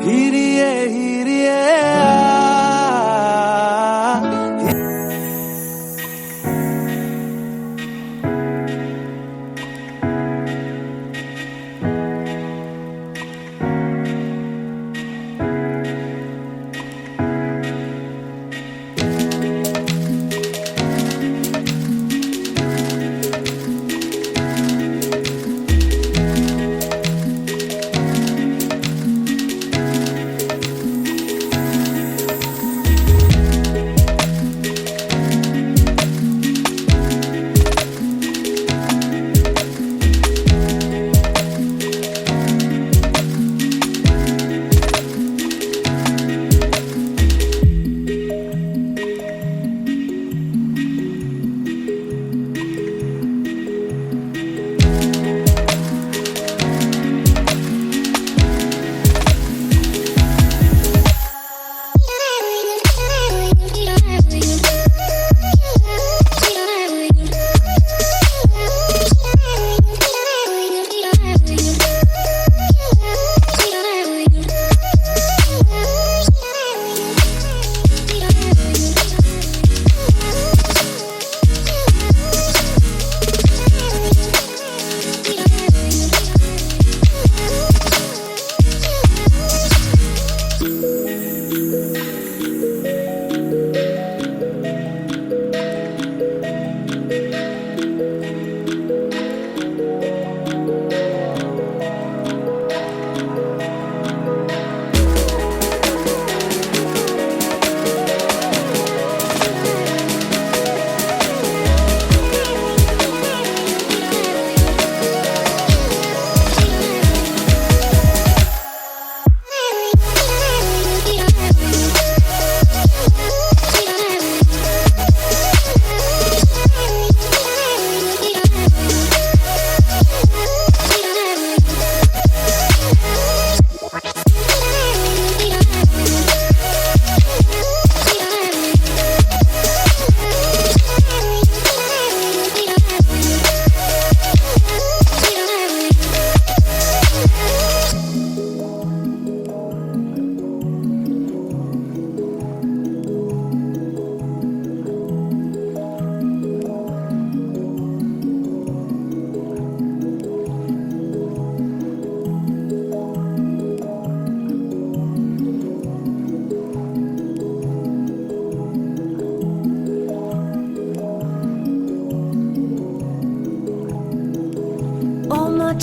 ಹಿರಿಯೇ ಹಿರಿಯೇ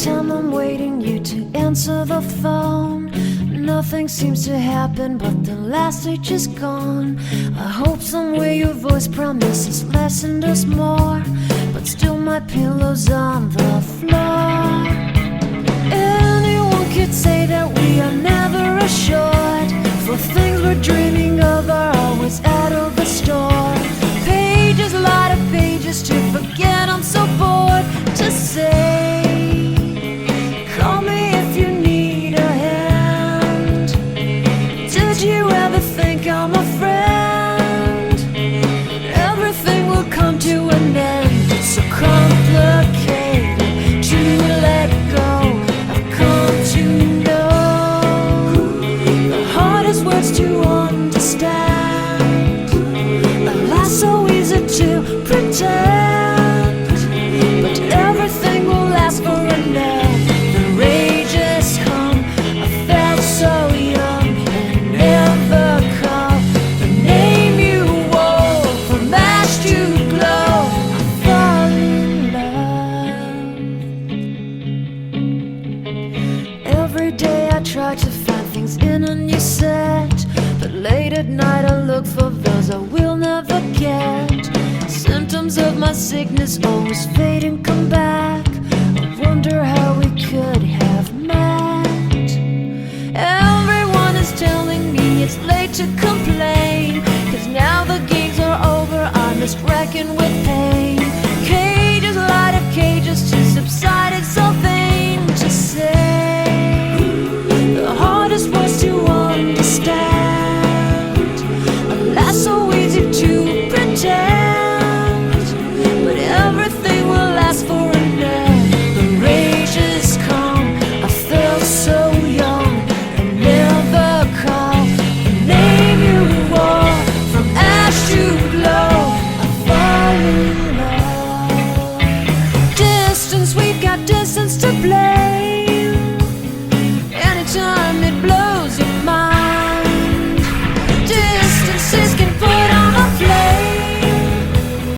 Time I'm waiting you to answer the phone. Nothing seems to happen, but the last stage is gone. I hope somewhere your voice promises less and us more, but still my pillow's on the floor. Anyone could say that we are never assured, for things we're dreaming of are always out of the store. Pages, a lot of pages to forget, I'm so bored to say. Call me if you need a hand. Did you ever think I'm a friend? Everything will come to an end. It's so complicated to let go. I've come to know the hardest words to understand. Alas, so easy to pretend, but everything will last for a night. Try to find things in a new set, but late at night I look for those I will never get. Symptoms of my sickness always fade and come back. I wonder how we could have met. Everyone is telling me it's late to complain, 'cause now the games are over, I'm just wrecking with pain. Cages, light of cages to subside, it's so vain to say. The hardest words to understand. Alas, so easy to pretend, but everything will last for a night. The rage has come, I felt so young and never play.